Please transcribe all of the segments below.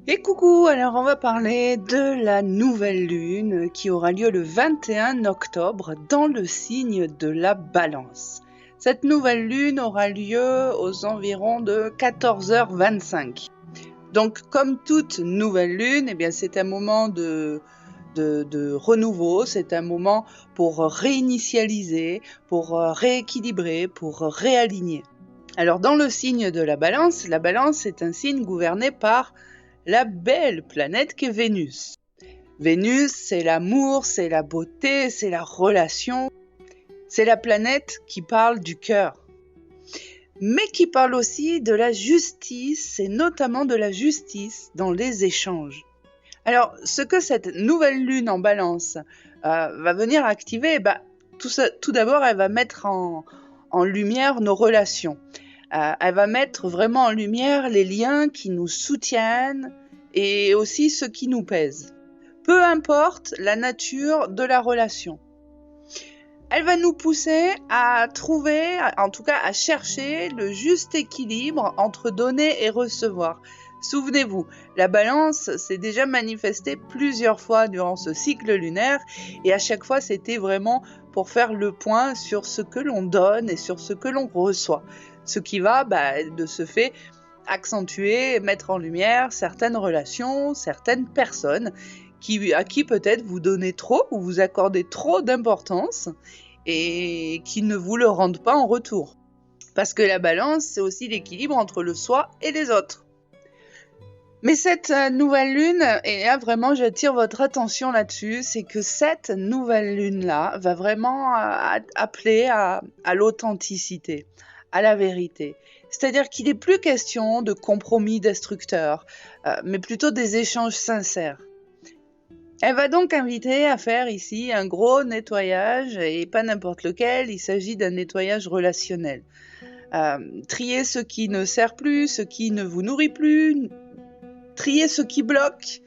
Et coucou, alors on va parler de la nouvelle lune qui aura lieu le 21 octobre dans le signe de la Balance. Cette nouvelle lune aura lieu aux environs de 14h25. Donc comme toute nouvelle lune, eh bien, c'est un moment de renouveau, c'est un moment pour réinitialiser, pour rééquilibrer, pour réaligner. Alors dans le signe de la Balance est un signe gouverné par la belle planète qu'est Vénus. Vénus, c'est l'amour, c'est la beauté, c'est la relation. C'est la planète qui parle du cœur, mais qui parle aussi de la justice, et notamment de la justice dans les échanges. Alors, ce que cette nouvelle lune en Balance va venir activer, tout d'abord, elle va mettre en lumière nos relations. Elle va mettre vraiment en lumière les liens qui nous soutiennent et aussi ceux qui nous pèsent. Peu importe la nature de la relation. Elle va nous pousser à trouver, en tout cas à chercher le juste équilibre entre donner et recevoir. Souvenez-vous, la Balance s'est déjà manifestée plusieurs fois durant ce cycle lunaire et à chaque fois c'était vraiment pour faire le point sur ce que l'on donne et sur ce que l'on reçoit. Ce qui va, de ce fait, accentuer, mettre en lumière certaines relations, certaines personnes à qui peut-être vous donnez trop ou vous accordez trop d'importance et qui ne vous le rendent pas en retour. Parce que la Balance, c'est aussi l'équilibre entre le soi et les autres. Mais cette nouvelle lune, et là vraiment j'attire votre attention là-dessus, c'est que cette nouvelle lune-là va vraiment appeler à l'authenticité, à la vérité. C'est-à-dire qu'il n'est plus question de compromis destructeurs, mais plutôt des échanges sincères. Elle va donc inviter à faire ici un gros nettoyage, et pas n'importe lequel, il s'agit d'un nettoyage relationnel. Trier ce qui ne sert plus, ce qui ne vous nourrit plus, trier ce qui bloque,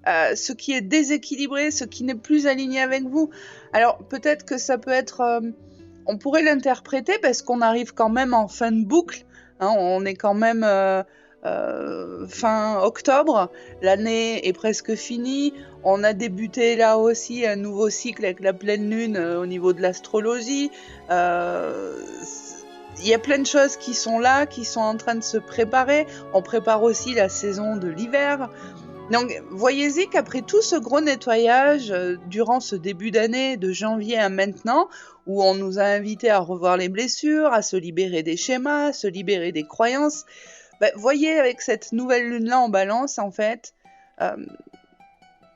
ce qui est déséquilibré, ce qui n'est plus aligné avec vous. Alors peut-être que ça peut être... on pourrait l'interpréter parce qu'on arrive quand même en fin de boucle, hein, on est quand même fin octobre, l'année est presque finie, on a débuté là aussi un nouveau cycle avec la pleine lune au niveau de l'astrologie. Il y a plein de choses qui sont là, qui sont en train de se préparer. On prépare aussi la saison de l'hiver. Donc, voyez-y qu'après tout ce gros nettoyage, durant ce début d'année, de janvier à maintenant, où on nous a invités à revoir les blessures, à se libérer des schémas, à se libérer des croyances, voyez avec cette nouvelle lune-là en Balance, en fait,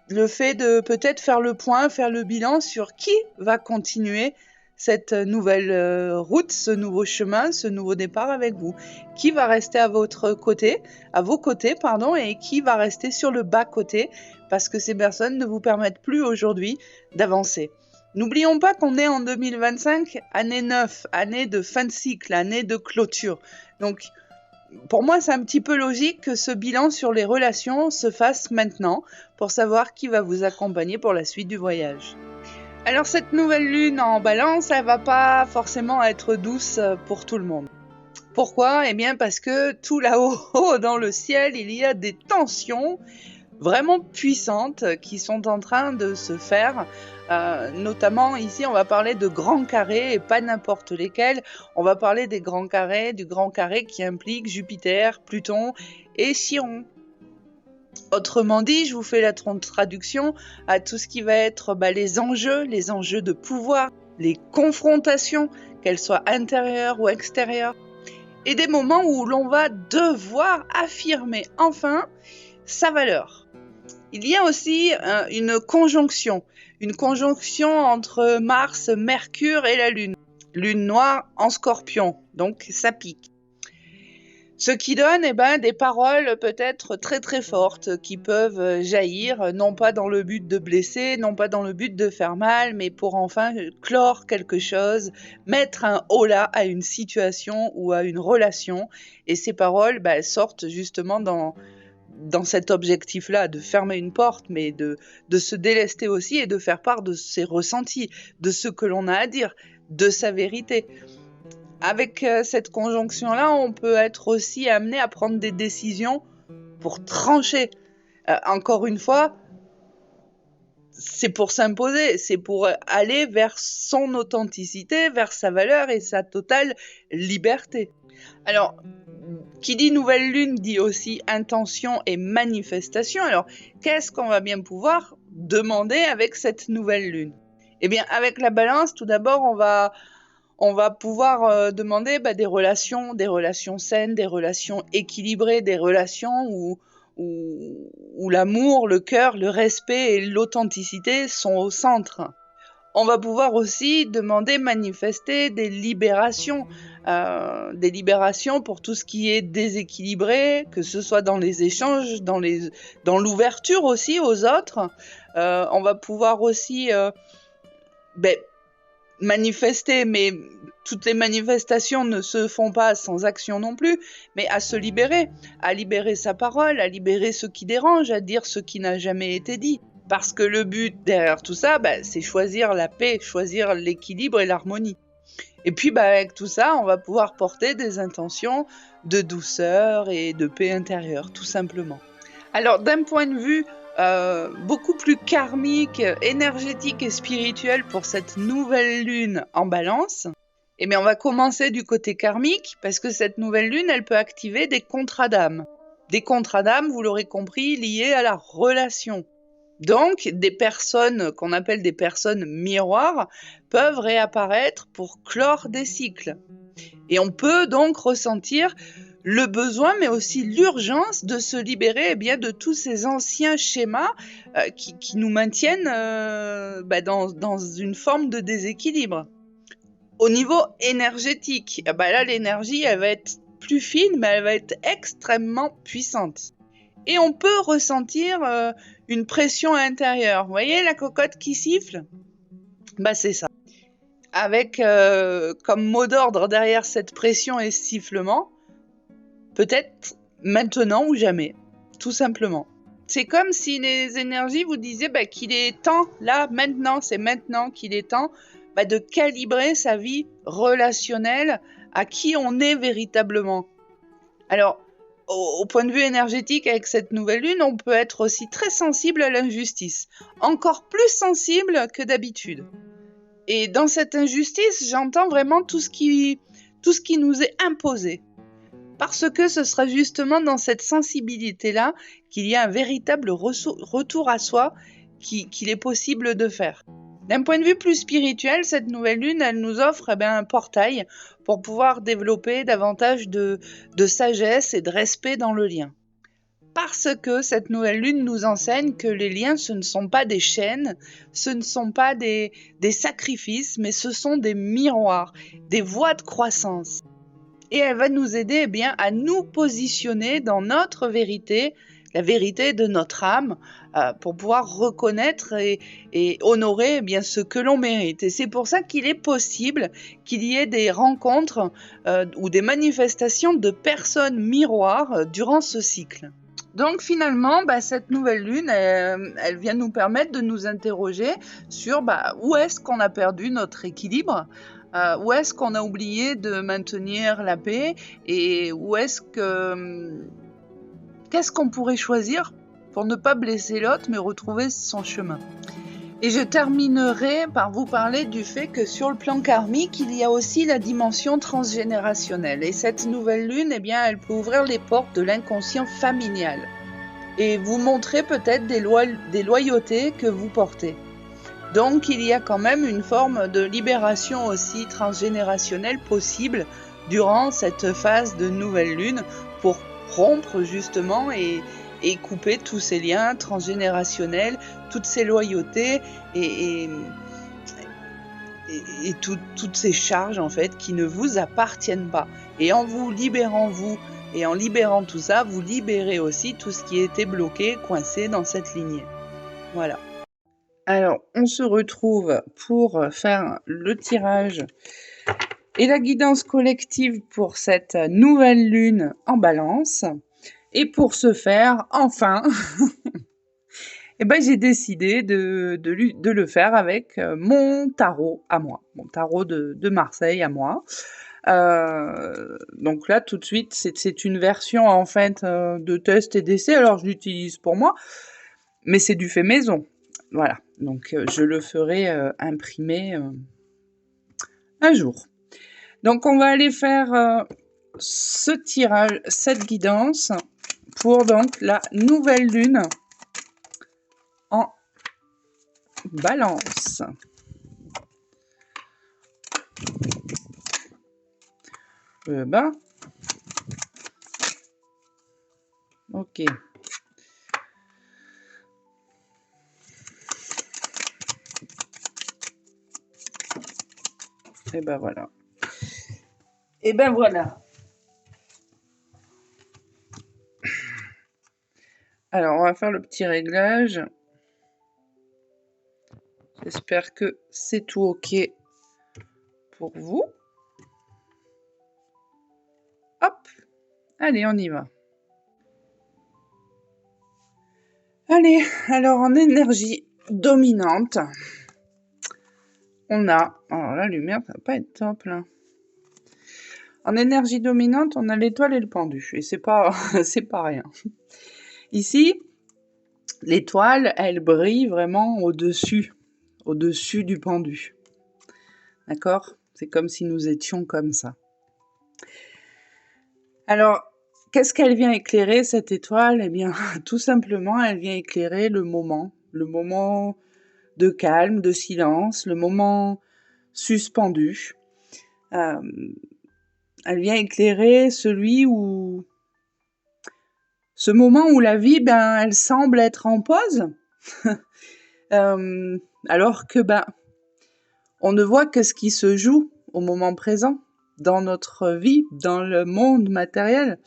le fait de peut-être faire le point, faire le bilan sur qui va continuer cette nouvelle route, ce nouveau chemin, ce nouveau départ avec vous. Qui va rester à vos côtés, et qui va rester sur le bas-côté, parce que ces personnes ne vous permettent plus aujourd'hui d'avancer. N'oublions pas qu'on est en 2025, année 9, année de fin de cycle, année de clôture. Donc, pour moi, c'est un petit peu logique que ce bilan sur les relations se fasse maintenant, pour savoir qui va vous accompagner pour la suite du voyage. Alors cette nouvelle lune en Balance, elle va pas forcément être douce pour tout le monde. Pourquoi ? Eh bien parce que tout là-haut dans le ciel, il y a des tensions vraiment puissantes qui sont en train de se faire. Notamment ici, on va parler de grands carrés et pas n'importe lesquels. On va parler du grand carré qui implique Jupiter, Pluton et Chiron. Autrement dit, je vous fais la traduction à tout ce qui va être les enjeux de pouvoir, les confrontations, qu'elles soient intérieures ou extérieures, et des moments où l'on va devoir affirmer enfin sa valeur. Il y a aussi une conjonction entre Mars, Mercure et la Lune. Lune noire en Scorpion, donc ça pique. Ce qui donne des paroles peut-être très très fortes qui peuvent jaillir, non pas dans le but de blesser, non pas dans le but de faire mal, mais pour enfin clore quelque chose, mettre un holà à une situation ou à une relation. Et ces paroles sortent justement dans cet objectif-là, de fermer une porte, mais de se délester aussi et de faire part de ses ressentis, de ce que l'on a à dire, de sa vérité. Avec cette conjonction-là, on peut être aussi amené à prendre des décisions pour trancher. Encore une fois, c'est pour s'imposer, c'est pour aller vers son authenticité, vers sa valeur et sa totale liberté. Alors, qui dit nouvelle lune dit aussi intention et manifestation. Alors, qu'est-ce qu'on va bien pouvoir demander avec cette nouvelle lune? Eh bien, avec la balance, tout d'abord, on va pouvoir demander des relations saines, des relations équilibrées, des relations où l'amour, le cœur, le respect et l'authenticité sont au centre. On va pouvoir aussi demander, manifester des libérations pour tout ce qui est déséquilibré, que ce soit dans les échanges, dans l'ouverture aussi aux autres. On va pouvoir aussi manifester, mais toutes les manifestations ne se font pas sans action non plus, mais à se libérer, à libérer sa parole, à libérer ce qui dérange, à dire ce qui n'a jamais été dit. Parce que le but derrière tout ça, c'est choisir la paix, choisir l'équilibre et l'harmonie. Et puis avec tout ça, on va pouvoir porter des intentions de douceur et de paix intérieure, tout simplement. Alors d'un point de vue beaucoup plus karmique, énergétique et spirituel pour cette nouvelle lune en balance, eh bien on va commencer du côté karmique, parce que cette nouvelle lune, elle peut activer des contrats d'âme. Des contrats d'âme, vous l'aurez compris, liés à la relation. Donc, des personnes qu'on appelle des personnes miroirs peuvent réapparaître pour clore des cycles. Et on peut donc ressentir le besoin, mais aussi l'urgence de se libérer de tous ces anciens schémas qui nous maintiennent dans une forme de déséquilibre. Au niveau énergétique, là, l'énergie, elle va être plus fine, mais elle va être extrêmement puissante. Et on peut ressentir une pression intérieure. Vous voyez la cocotte qui siffle ? C'est ça. Avec comme mot d'ordre derrière cette pression et ce sifflement, peut-être maintenant ou jamais, tout simplement. C'est comme si les énergies vous disaient qu'il est temps, là, maintenant, c'est maintenant qu'il est temps de calibrer sa vie relationnelle à qui on est véritablement. Alors, au point de vue énergétique, avec cette nouvelle lune, on peut être aussi très sensible à l'injustice. Encore plus sensible que d'habitude. Et dans cette injustice, j'entends vraiment tout ce qui nous est imposé. Parce que ce sera justement dans cette sensibilité-là qu'il y a un véritable retour à soi qu'il est possible de faire. D'un point de vue plus spirituel, cette nouvelle lune, elle nous offre un portail pour pouvoir développer davantage de sagesse et de respect dans le lien. Parce que cette nouvelle lune nous enseigne que les liens, ce ne sont pas des chaînes, ce ne sont pas des sacrifices, mais ce sont des miroirs, des voies de croissance. Et elle va nous aider à nous positionner dans notre vérité, la vérité de notre âme, pour pouvoir reconnaître et honorer ce que l'on mérite. Et c'est pour ça qu'il est possible qu'il y ait des rencontres ou des manifestations de personnes miroirs durant ce cycle. Donc finalement, cette nouvelle lune, elle vient nous permettre de nous interroger sur où est-ce qu'on a perdu notre équilibre, où est-ce qu'on a oublié de maintenir la paix et qu'est-ce qu'on pourrait choisir pour ne pas blesser l'autre mais retrouver son chemin. Et je terminerai par vous parler du fait que sur le plan karmique, il y a aussi la dimension transgénérationnelle. Et cette nouvelle lune, elle peut ouvrir les portes de l'inconscient familial et vous montrer peut-être des loyautés que vous portez. Donc il y a quand même une forme de libération aussi transgénérationnelle possible durant cette phase de nouvelle lune pour rompre justement et couper tous ces liens transgénérationnels, toutes ces loyautés et toutes ces charges en fait qui ne vous appartiennent pas. Et en vous libérant vous et en libérant tout ça, vous libérez aussi tout ce qui était bloqué, coincé dans cette lignée. Voilà. Alors, on se retrouve pour faire le tirage et la guidance collective pour cette nouvelle lune en balance. Et pour ce faire, enfin, j'ai décidé de le faire avec mon tarot à moi, mon tarot de Marseille à moi. Donc là, tout de suite, c'est une version en fait de test et d'essai. Alors, je l'utilise pour moi, mais c'est du fait maison. Voilà. Donc, je le ferai imprimer un jour. Donc, on va aller faire ce tirage, cette guidance pour donc la nouvelle lune en Balance. Ben, ok. Et ben voilà. Et ben voilà. Alors, on va faire le petit réglage. J'espère que c'est tout ok pour vous. Hop. Allez, on y va. Allez, alors en énergie dominante, on a... Alors la lumière, ça va pas être top là. En énergie dominante, on a l'étoile et le pendu. Et c'est pas, c'est pas rien. Ici, l'étoile, elle brille vraiment au-dessus du pendu. D'accord? C'est comme si nous étions comme ça. Alors, qu'est-ce qu'elle vient éclairer, cette étoile? Eh bien, tout simplement, elle vient éclairer le moment de calme, de silence, le moment suspendu. Elle vient éclairer ce moment où la vie, ben, elle semble être en pause, alors que, ben, on ne voit que ce qui se joue au moment présent, dans notre vie, dans le monde matériel,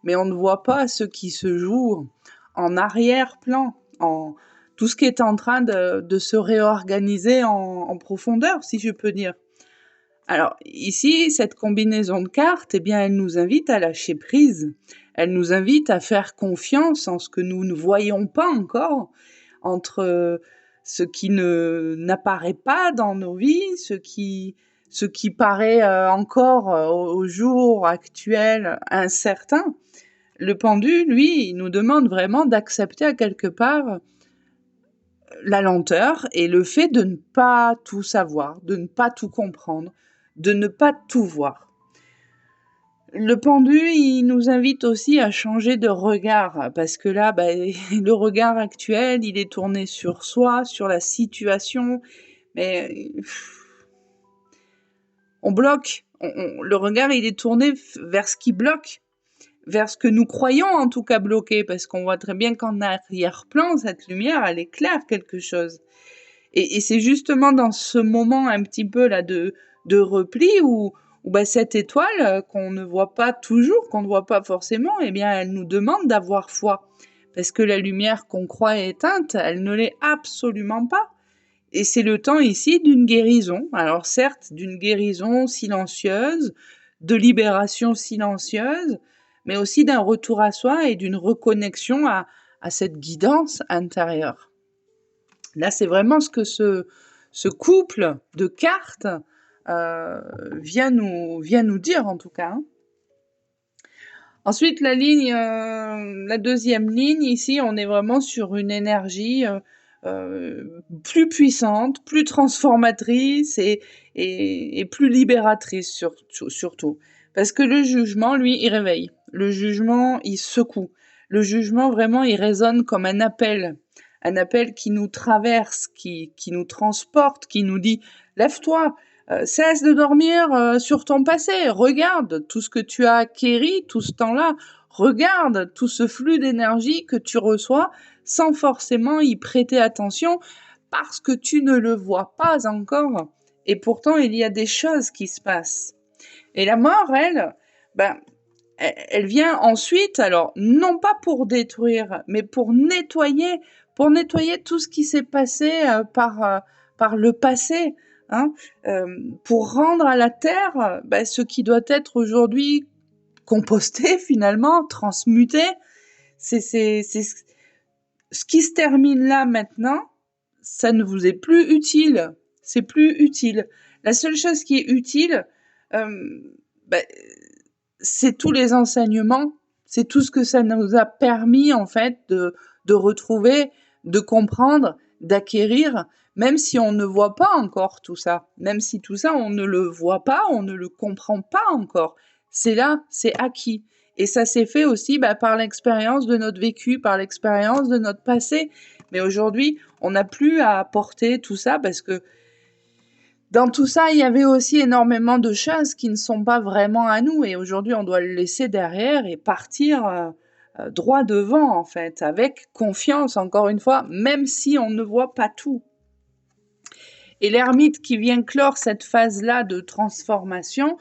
mais on ne voit pas ce qui se joue en arrière-plan, en tout ce qui est en train de se réorganiser en profondeur, si je peux dire. Alors ici, cette combinaison de cartes, eh bien, elle nous invite à lâcher prise. Elle nous invite à faire confiance en ce que nous ne voyons pas encore, entre ce qui n'apparaît pas dans nos vies, ce qui paraît encore au jour actuel incertain. Le pendu, lui, il nous demande vraiment d'accepter à quelque part la lenteur et le fait de ne pas tout savoir, de ne pas tout comprendre, de ne pas tout voir. Le pendu, il nous invite aussi à changer de regard, parce que là, le regard actuel, il est tourné sur soi, sur la situation, mais on bloque. Le regard, il est tourné vers ce qui bloque, vers ce que nous croyons en tout cas bloqué, parce qu'on voit très bien qu'en arrière-plan, cette lumière, elle éclaire quelque chose. Et c'est justement dans ce moment un petit peu là de repli où cette étoile qu'on ne voit pas toujours, qu'on ne voit pas forcément, eh bien elle nous demande d'avoir foi. Parce que la lumière qu'on croit éteinte, elle ne l'est absolument pas. Et c'est le temps ici d'une guérison. Alors certes, d'une guérison silencieuse, de libération silencieuse, mais aussi d'un retour à soi et d'une reconnexion à cette guidance intérieure. Là, c'est vraiment ce que ce couple de cartes vient nous dire, en tout cas. Hein. Ensuite, la deuxième ligne, ici, on est vraiment sur une énergie plus puissante, plus transformatrice et plus libératrice, surtout. Parce que le jugement, lui, il réveille. Le jugement, il secoue. Le jugement, vraiment, il résonne comme un appel qui nous traverse, qui nous transporte, qui nous dit « Lève-toi, cesse de dormir sur ton passé, regarde tout ce que tu as acquéri tout ce temps-là, regarde tout ce flux d'énergie que tu reçois sans forcément y prêter attention parce que tu ne le vois pas encore et pourtant il y a des choses qui se passent. » Et la mort, elle vient ensuite, alors non pas pour détruire, mais pour nettoyer tout ce qui s'est passé par le passé, hein, pour rendre à la terre ce qui doit être aujourd'hui composté finalement, transmuté. C'est ce qui se termine là maintenant, ça ne vous est plus utile. C'est plus utile. La seule chose qui est utile, ben, c'est tous les enseignements, c'est tout ce que ça nous a permis en fait de retrouver, de comprendre, d'acquérir, même si on ne voit pas encore tout ça, même si tout ça on ne le voit pas, on ne le comprend pas encore. C'est là, c'est acquis. Et ça s'est fait aussi par l'expérience de notre vécu, par l'expérience de notre passé. Mais aujourd'hui, on n'a plus à apporter tout ça parce que dans tout ça, il y avait aussi énormément de choses qui ne sont pas vraiment à nous. Et aujourd'hui, on doit le laisser derrière et partir droit devant, en fait, avec confiance, encore une fois, même si on ne voit pas tout. Et l'ermite qui vient clore cette phase-là de transformation,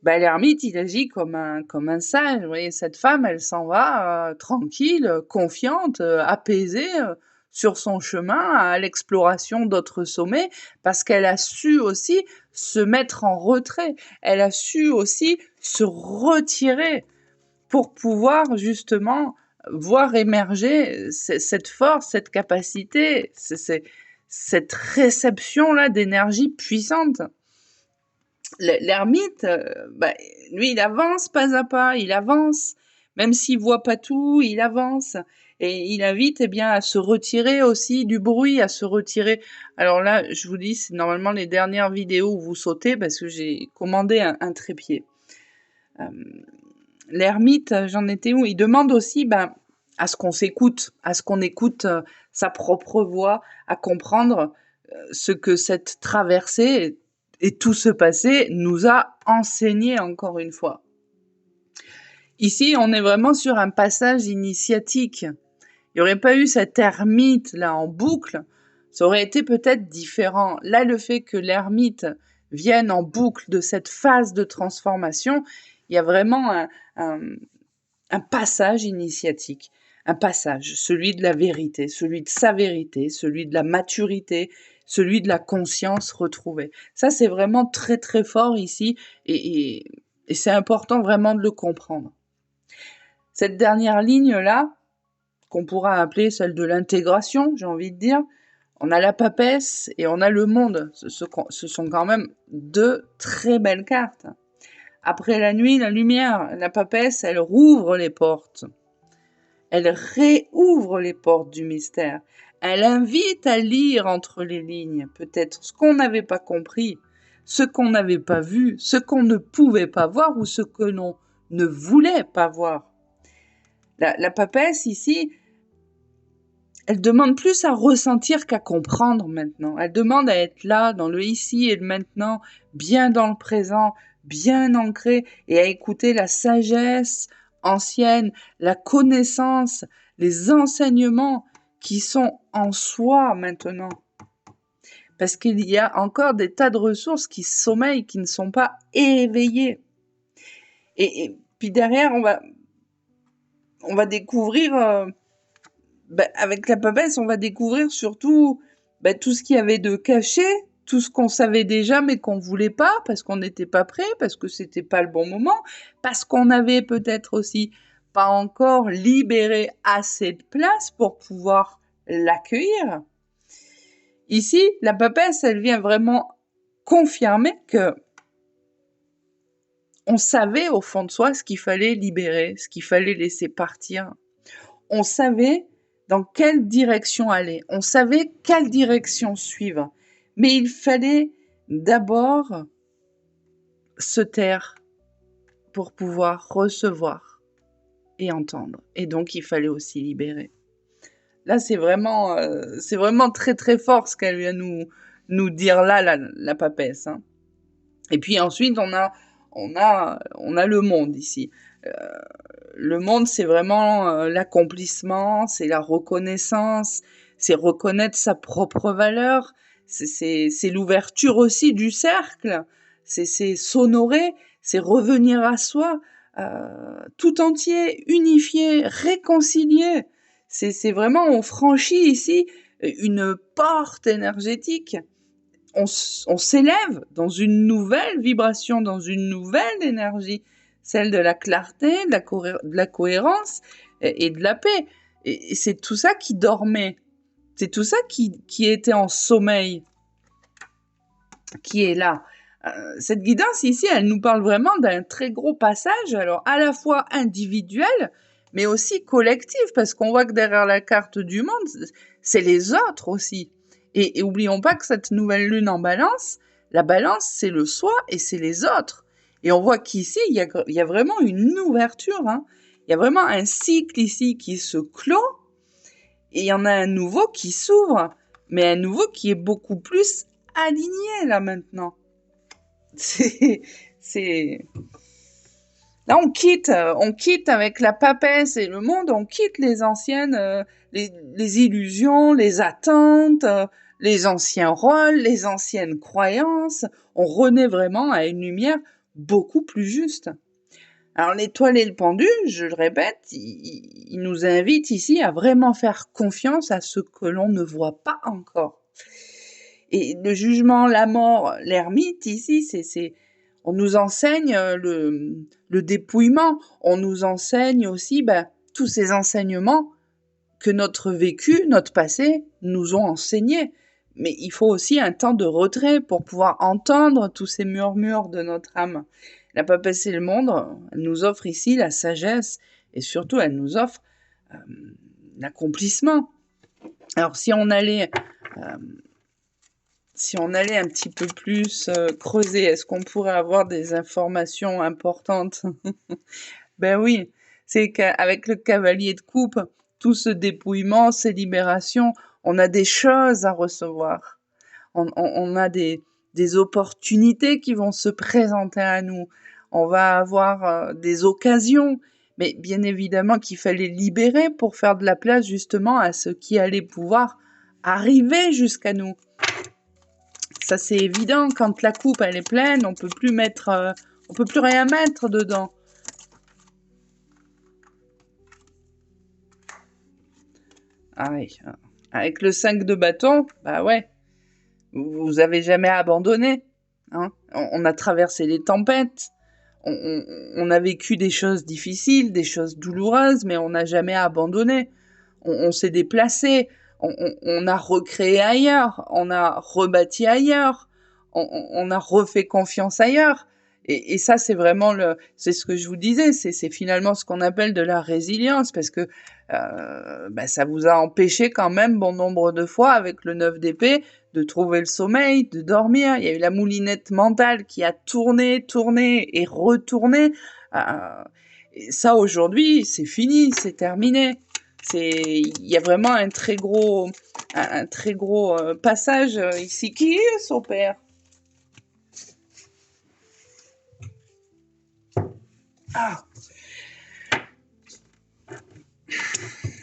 l'ermite, il agit comme un sage. Vous voyez, cette femme, elle s'en va tranquille, confiante, apaisée sur son chemin à l'exploration d'autres sommets, parce qu'elle a su aussi se mettre en retrait. Elle a su aussi se retirer pour pouvoir justement voir émerger cette force, cette capacité, cette réception-là d'énergie puissante. L'ermite, lui, il avance pas à pas, il avance. Même s'il voit pas tout, il avance. Et il invite à se retirer aussi du bruit, à se retirer. Alors là, je vous dis, c'est normalement les dernières vidéos où vous sautez parce que j'ai commandé un trépied. L'ermite, j'en étais où? Il demande aussi à ce qu'on s'écoute, à ce qu'on écoute sa propre voix, à comprendre ce que cette traversée et tout ce passé nous a enseigné encore une fois. Ici, on est vraiment sur un passage initiatique. Il n'y aurait pas eu cet ermite là en boucle, ça aurait été peut-être différent. Là, le fait que l'ermite vienne en boucle de cette phase de transformation, il y a vraiment un passage initiatique. Un passage, celui de la vérité, celui de sa vérité, celui de la maturité, celui de la conscience retrouvée. Ça, c'est vraiment très très fort ici et c'est important vraiment de le comprendre. Cette dernière ligne-là, qu'on pourra appeler celle de l'intégration, j'ai envie de dire, on a la papesse et on a le monde. Ce sont quand même deux très belles cartes. Après la nuit, la lumière, la papesse, elle rouvre les portes. Elle réouvre les portes du mystère. Elle invite à lire entre les lignes, peut-être ce qu'on n'avait pas compris, ce qu'on n'avait pas vu, ce qu'on ne pouvait pas voir ou ce que l'on ne voulait pas voir. La papesse, ici, elle demande plus à ressentir qu'à comprendre maintenant. Elle demande à être là, dans le ici et le maintenant, bien dans le présent, bien ancré, et à écouter la sagesse ancienne, la connaissance, les enseignements qui sont en soi maintenant. Parce qu'il y a encore des tas de ressources qui sommeillent, qui ne sont pas éveillées. Et puis derrière, on va découvrir, avec la papesse, on va découvrir surtout tout ce qu'il y avait de caché, tout ce qu'on savait déjà mais qu'on voulait pas parce qu'on n'était pas prêt, parce que c'était pas le bon moment, parce qu'on avait peut-être aussi pas encore libéré assez de place pour pouvoir l'accueillir. Ici, la papesse, elle vient vraiment confirmer que on savait au fond de soi ce qu'il fallait libérer, ce qu'il fallait laisser partir. On savait dans quelle direction aller, on savait quelle direction suivre. Mais il fallait d'abord se taire pour pouvoir recevoir et entendre. Et donc, il fallait aussi libérer. Là, c'est vraiment très très fort ce qu'elle vient nous dire là, la papesse. Hein. Et puis ensuite, on a le monde ici. Le monde, c'est vraiment l'accomplissement, c'est la reconnaissance, c'est reconnaître sa propre valeur, c'est l'ouverture aussi du cercle, c'est s'honorer, c'est revenir à soi, tout entier, unifié, réconcilié. C'est vraiment, on franchit ici une porte énergétique. On s'élève dans une nouvelle vibration, dans une nouvelle énergie, celle de la clarté, de la cohérence et de la paix. Et c'est tout ça qui dormait, c'est tout ça qui était en sommeil, qui est là. Cette guidance ici, elle nous parle vraiment d'un très gros passage, alors à la fois individuel, mais aussi collectif, parce qu'on voit que derrière la carte du monde, c'est les autres aussi. Et oublions pas que cette nouvelle lune en balance, la balance, c'est le soi et c'est les autres. Et on voit qu'ici, il y a vraiment une ouverture, hein. Il y a vraiment un cycle ici qui se clôt, et il y en a un nouveau qui s'ouvre, mais un nouveau qui est beaucoup plus aligné là maintenant. C'est... Là, on quitte avec la papesse et le monde, on quitte les anciennes, les illusions, les attentes, les anciens rôles, les anciennes croyances. On renaît vraiment à une lumière beaucoup plus juste. Alors, l'étoile et le pendu, je le répète, il nous invite ici à vraiment faire confiance à ce que l'on ne voit pas encore. Et le jugement, la mort, l'ermite, ici, on nous enseigne le dépouillement. On nous enseigne aussi tous ces enseignements que notre vécu, notre passé, nous ont enseignés. Mais il faut aussi un temps de retrait pour pouvoir entendre tous ces murmures de notre âme. La papesse et le monde, elle nous offre ici la sagesse et surtout, elle nous offre l'accomplissement. Alors, si on allait un petit peu plus creuser, est-ce qu'on pourrait avoir des informations importantes? Ben oui, c'est qu'avec le cavalier de coupe, tout ce dépouillement, ces libérations, on a des choses à recevoir. On a des opportunités qui vont se présenter à nous. On va avoir des occasions, mais bien évidemment qu'il fallait libérer pour faire de la place justement à ce qui allait pouvoir arriver jusqu'à nous. Ça, c'est évident. Quand la coupe, elle est pleine, on peut plus rien mettre dedans. Ah oui. Avec le 5 de bâton, bah ouais. Vous avez jamais abandonné. Hein. On a traversé les tempêtes. On a vécu des choses difficiles, des choses douloureuses, mais on n'a jamais abandonné. On s'est déplacé. On a recréé ailleurs, on a rebâti ailleurs, on a refait confiance ailleurs. Et ça, c'est vraiment c'est ce que je vous disais, c'est finalement ce qu'on appelle de la résilience, parce que ça vous a empêché quand même bon nombre de fois avec le 9 d'épée de trouver le sommeil, de dormir. Il y a eu la moulinette mentale qui a tourné et retourné. Et ça, aujourd'hui, c'est fini, c'est terminé. Il y a vraiment un très gros passage ici. Qui est son père? Ah.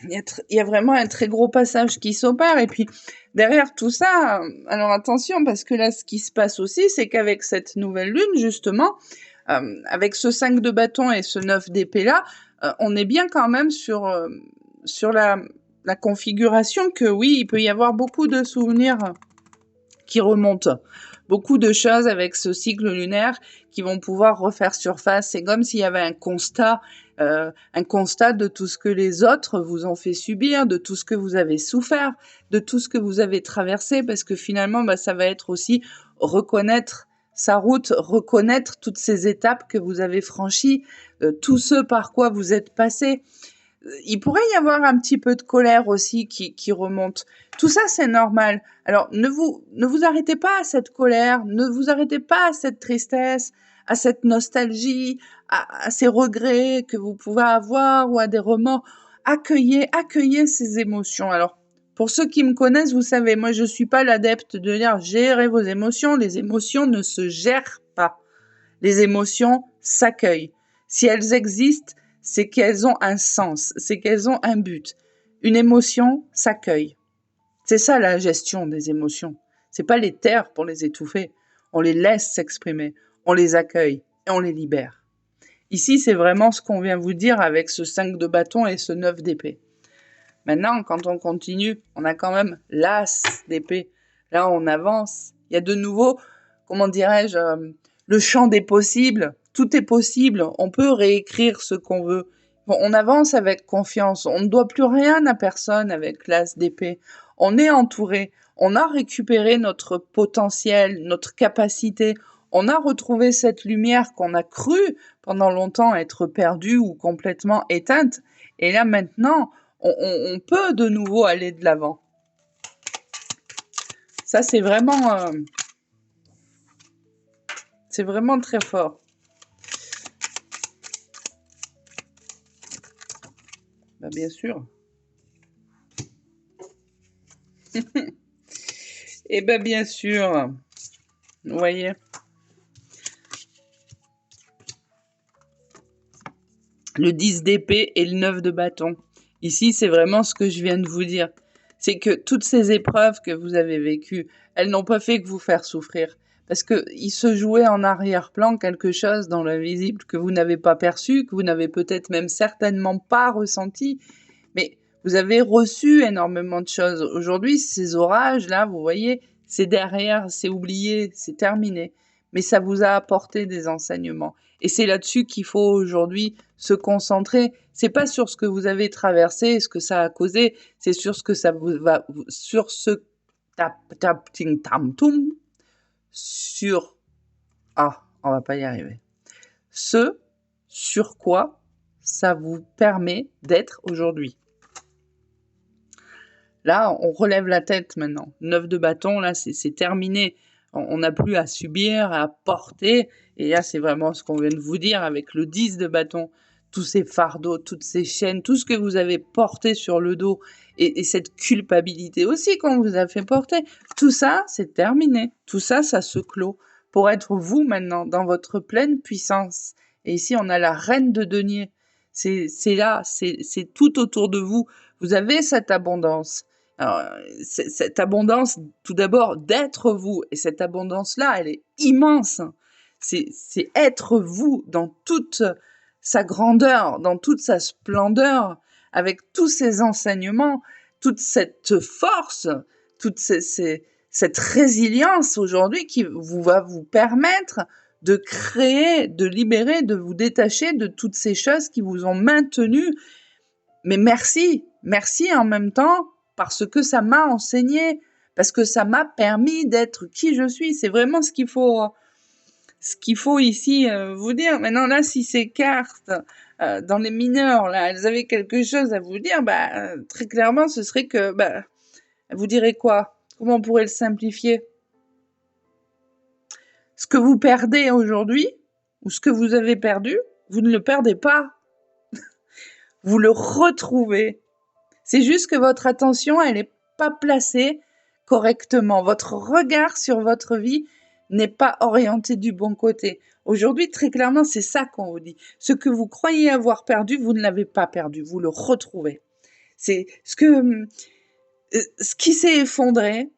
Il y a vraiment un très gros passage qui s'opère. Et puis, derrière tout ça, alors attention, parce que là, ce qui se passe aussi, c'est qu'avec cette nouvelle lune, justement, avec ce 5 de bâton et ce 9 d'épée là, on est bien quand même sur la configuration que oui, il peut y avoir beaucoup de souvenirs qui remontent. Beaucoup de choses avec ce cycle lunaire qui vont pouvoir refaire surface. C'est comme s'il y avait un constat de tout ce que les autres vous ont fait subir, de tout ce que vous avez souffert, de tout ce que vous avez traversé, parce que finalement, ça va être aussi reconnaître sa route, reconnaître toutes ces étapes que vous avez franchies, tout ce par quoi vous êtes passé. Il pourrait y avoir un petit peu de colère aussi qui remonte. Tout ça, c'est normal. Alors, ne vous arrêtez pas à cette colère, ne vous arrêtez pas à cette tristesse, à cette nostalgie, à ces regrets que vous pouvez avoir ou à des remords. Accueillez ces émotions. Alors, pour ceux qui me connaissent, vous savez, moi, je suis pas l'adepte de dire gérer vos émotions. Les émotions ne se gèrent pas. Les émotions s'accueillent. Si elles existent, c'est qu'elles ont un sens, c'est qu'elles ont un but. Une émotion s'accueille. C'est ça la gestion des émotions. C'est pas les taire pour les étouffer. On les laisse s'exprimer, on les accueille et on les libère. Ici, c'est vraiment ce qu'on vient vous dire avec ce 5 de bâton et ce 9 d'épée. Maintenant, quand on continue, on a quand même l'as d'épée. Là, on avance. Il y a de nouveau, comment dirais-je, le champ des possibles. Tout est possible. On peut réécrire ce qu'on veut. Bon, on avance avec confiance. On ne doit plus rien à personne avec l'as d'épée. On est entouré. On a récupéré notre potentiel, notre capacité. On a retrouvé cette lumière qu'on a cru pendant longtemps être perdue ou complètement éteinte. Et là, maintenant, on peut de nouveau aller de l'avant. Ça, c'est vraiment très fort. Bah, bien sûr. Et bien sûr, vous voyez. Le 10 d'épée et le 9 de bâton. Ici, c'est vraiment ce que je viens de vous dire. C'est que toutes ces épreuves que vous avez vécues, elles n'ont pas fait que vous faire souffrir. Parce qu'il se jouait en arrière-plan quelque chose dans l'invisible que vous n'avez pas perçu, que vous n'avez peut-être même certainement pas ressenti. Mais vous avez reçu énormément de choses. Aujourd'hui, ces orages-là, vous voyez, c'est derrière, c'est oublié, c'est terminé. Mais ça vous a apporté des enseignements. Et c'est là-dessus qu'il faut aujourd'hui se concentrer. C'est pas sur ce que vous avez traversé, ce que ça a causé, c'est sur ce que ça vous va, sur ce sur, on va pas y arriver. Ce sur quoi ça vous permet d'être aujourd'hui. Là, on relève la tête maintenant. 9 de bâton, là, c'est terminé. On n'a plus à subir, à porter. Et là, c'est vraiment ce qu'on vient de vous dire avec le 10 de bâton. Tous ces fardeaux, toutes ces chaînes, tout ce que vous avez porté sur le dos et cette culpabilité aussi qu'on vous a fait porter. Tout ça, c'est terminé. Tout ça, ça se clôt pour être vous maintenant dans votre pleine puissance. Et ici, on a la reine de denier. C'est là, c'est tout autour de vous. Vous avez cette abondance. Alors, cette abondance, tout d'abord, d'être vous. Et cette abondance-là, elle est immense. C'est être vous dans toute sa grandeur, dans toute sa splendeur, avec tous ces enseignements, toute cette force, cette résilience aujourd'hui qui va vous permettre de créer, de libérer, de vous détacher de toutes ces choses qui vous ont maintenu. Mais merci en même temps, parce que ça m'a enseigné, parce que ça m'a permis d'être qui je suis. C'est vraiment ce qu'il faut ici vous dire. Maintenant là, si ces cartes dans les mineurs, là, elles avaient quelque chose à vous dire, très clairement, ce serait que, vous direz quoi? Comment on pourrait le simplifier? Ce que vous perdez aujourd'hui, ou ce que vous avez perdu, vous ne le perdez pas. Vous le retrouvez. C'est juste que votre attention, elle n'est pas placée correctement. Votre regard sur votre vie n'est pas orienté du bon côté. Aujourd'hui, très clairement, c'est ça qu'on vous dit. Ce que vous croyez avoir perdu, vous ne l'avez pas perdu. Vous le retrouvez. C'est ce qui s'est effondré,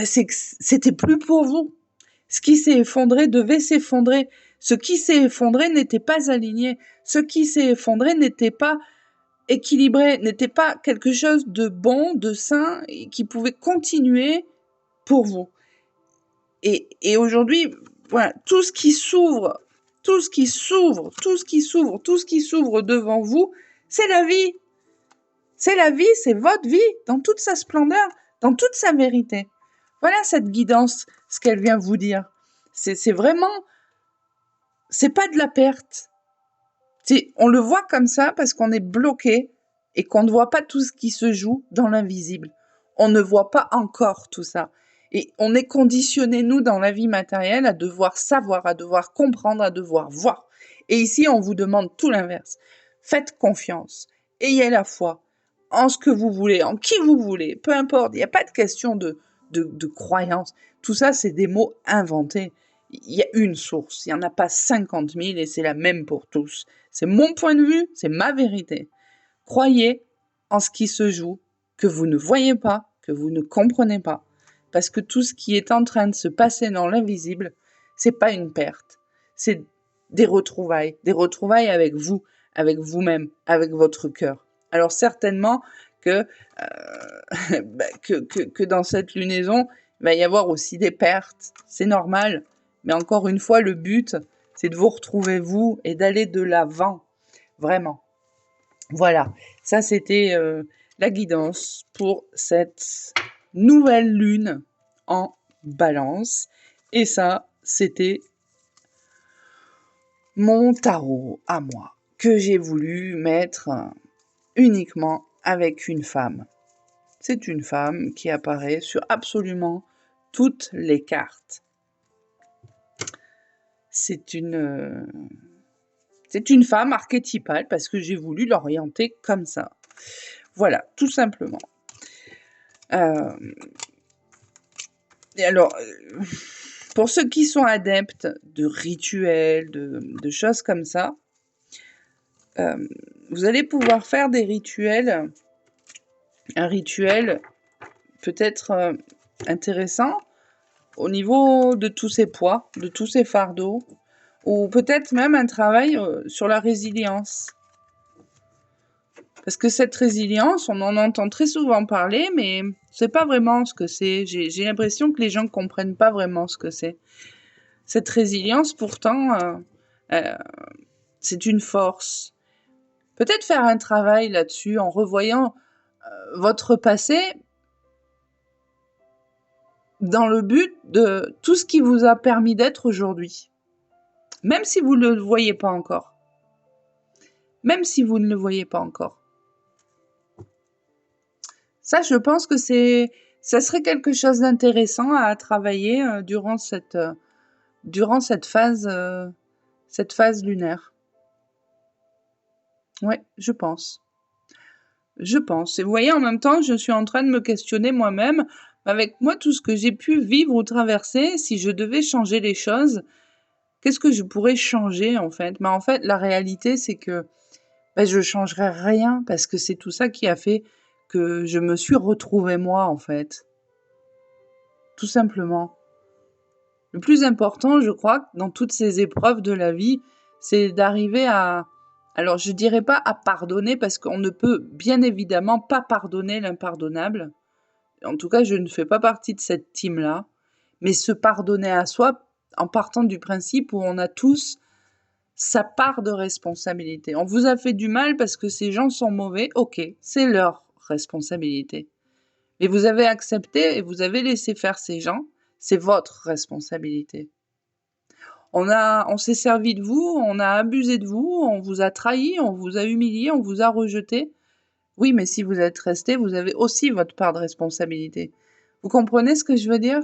c'est que c'était plus pour vous. Ce qui s'est effondré devait s'effondrer. Ce qui s'est effondré n'était pas aligné. Ce qui s'est effondré n'était pas équilibré, n'était pas quelque chose de bon, de sain, et qui pouvait continuer pour vous. Et aujourd'hui, voilà, tout ce qui s'ouvre devant vous, c'est la vie. C'est la vie, c'est votre vie, dans toute sa splendeur, dans toute sa vérité. Voilà cette guidance, ce qu'elle vient vous dire. C'est vraiment, c'est pas de la perte. On le voit comme ça parce qu'on est bloqué et qu'on ne voit pas tout ce qui se joue dans l'invisible. On ne voit pas encore tout ça. Et on est conditionné, nous, dans la vie matérielle, à devoir savoir, à devoir comprendre, à devoir voir. Et ici, on vous demande tout l'inverse. Faites confiance. Ayez la foi en ce que vous voulez, en qui vous voulez. Peu importe, il n'y a pas de question de croyance. Tout ça, c'est des mots inventés. Il y a une source, il n'y en a pas 50 000 et c'est la même pour tous. C'est mon point de vue, c'est ma vérité. Croyez en ce qui se joue, que vous ne voyez pas, que vous ne comprenez pas. Parce que tout ce qui est en train de se passer dans l'invisible, c'est pas une perte. C'est des retrouvailles avec vous, avec vous-même, avec votre cœur. Alors certainement que dans cette lunaison, il va y avoir aussi des pertes. C'est normal. Mais encore une fois, le but, c'est de vous retrouver vous et d'aller de l'avant. Vraiment. Voilà. Ça, c'était la guidance pour cette nouvelle lune en balance. Et ça, c'était mon tarot à moi, que j'ai voulu mettre uniquement avec une femme. C'est une femme qui apparaît sur absolument toutes les cartes. C'est une femme archétypale parce que j'ai voulu l'orienter comme ça. Voilà, tout simplement. Et alors, pour ceux qui sont adeptes de rituels, de choses comme ça, vous allez pouvoir faire des rituels, un rituel peut-être intéressant au niveau de tous ces poids, de tous ces fardeaux, ou peut-être même un travail sur la résilience. Parce que cette résilience, on en entend très souvent parler, mais c'est pas vraiment ce que c'est. J'ai l'impression que les gens comprennent pas vraiment ce que c'est. Cette résilience, pourtant, c'est une force. Peut-être faire un travail là-dessus en revoyant votre passé dans le but de tout ce qui vous a permis d'être aujourd'hui. Même si vous ne le voyez pas encore. Même si vous ne le voyez pas encore. Ça, je pense que ça serait quelque chose d'intéressant à travailler durant cette phase lunaire. Ouais, je pense. Je pense. Et vous voyez, en même temps, je suis en train de me questionner moi-même, avec moi, tout ce que j'ai pu vivre ou traverser, si je devais changer les choses, qu'est-ce que je pourrais changer, en fait? En fait, la réalité, c'est que je changerais rien, parce que c'est tout ça qui a fait que je me suis retrouvée moi, en fait. Tout simplement. Le plus important, je crois, dans toutes ces épreuves de la vie, c'est d'arriver à... Alors, je dirais pas à pardonner, parce qu'on ne peut bien évidemment pas pardonner l'impardonnable. En tout cas, je ne fais pas partie de cette team-là. Mais se pardonner à soi, en partant du principe où on a tous sa part de responsabilité. On vous a fait du mal parce que ces gens sont mauvais, ok, c'est leur responsabilité. Mais vous avez accepté et vous avez laissé faire ces gens, c'est votre responsabilité. On s'est servi de vous, on a abusé de vous, on vous a trahi, on vous a humilié, on vous a rejeté. Oui, mais si vous êtes resté, vous avez aussi votre part de responsabilité. Vous comprenez ce que je veux dire?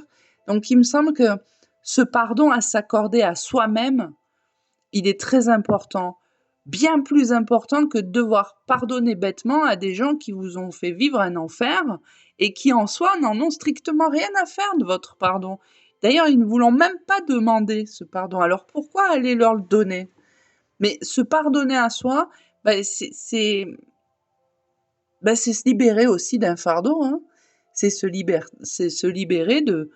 Donc, il me semble que ce pardon à s'accorder à soi-même, il est très important. Bien plus important que de devoir pardonner bêtement à des gens qui vous ont fait vivre un enfer et qui, en soi, n'en ont strictement rien à faire de votre pardon. D'ailleurs, ils ne vous l'ont même pas demandé, ce pardon. Alors, pourquoi aller leur le donner? Mais se pardonner à soi, c'est se libérer aussi d'un fardeau, hein. C'est se libérer de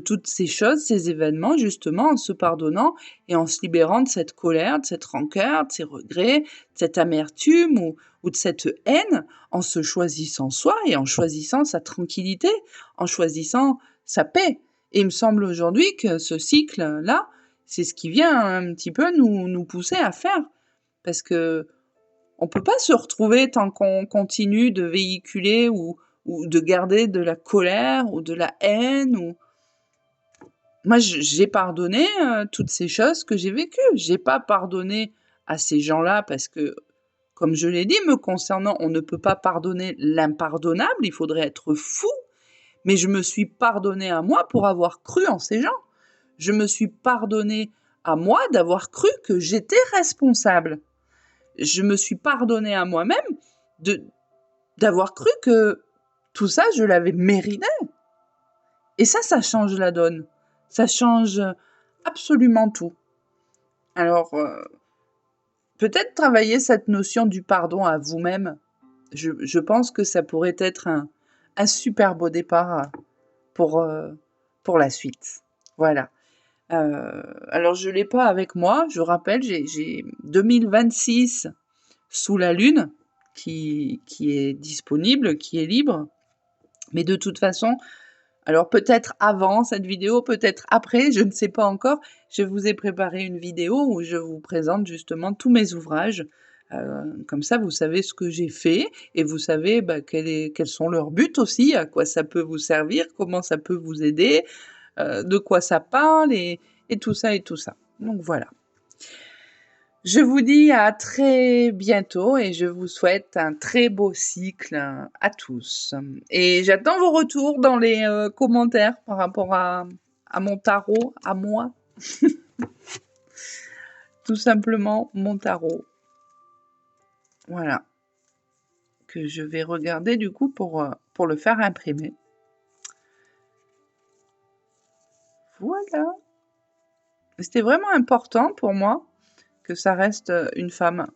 toutes ces choses, ces événements, justement, en se pardonnant et en se libérant de cette colère, de cette rancœur, de ces regrets, de cette amertume ou de cette haine, en se choisissant soi et en choisissant sa tranquillité, en choisissant sa paix. Et il me semble aujourd'hui que ce cycle-là, c'est ce qui vient un petit peu nous pousser à faire. Parce que on peut pas se retrouver tant qu'on continue de véhiculer ou de garder de la colère ou de la haine. Moi, j'ai pardonné toutes ces choses que j'ai vécues. J'ai pas pardonné à ces gens-là parce que, comme je l'ai dit, me concernant, on ne peut pas pardonner l'impardonnable, il faudrait être fou. Mais je me suis pardonné à moi pour avoir cru en ces gens. Je me suis pardonné à moi d'avoir cru que j'étais responsable. Je me suis pardonné à moi-même d'avoir cru que tout ça, je l'avais mérité. Et ça change la donne. Ça change absolument tout. Alors, peut-être travailler cette notion du pardon à vous-même, je pense que ça pourrait être un super beau départ pour la suite. Voilà. Alors, je ne l'ai pas avec moi. Je rappelle, j'ai 2026 sous la lune qui est disponible, qui est libre. Mais de toute façon, alors peut-être avant cette vidéo, peut-être après, je ne sais pas encore, je vous ai préparé une vidéo où je vous présente justement tous mes ouvrages. Comme ça, vous savez ce que j'ai fait et vous savez quels sont leurs buts aussi, à quoi ça peut vous servir, comment ça peut vous aider, de quoi ça parle et tout ça et tout ça. Donc voilà. Je vous dis à très bientôt et je vous souhaite un très beau cycle à tous. Et j'attends vos retours dans les commentaires par rapport à mon tarot, à moi. Tout simplement mon tarot. Voilà. Que je vais regarder du coup pour le faire imprimer. Voilà. C'était vraiment important pour moi que ça reste une femme.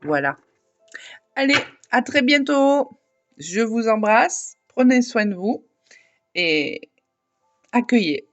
Voilà. Allez, à très bientôt. Je vous embrasse. Prenez soin de vous et accueillez.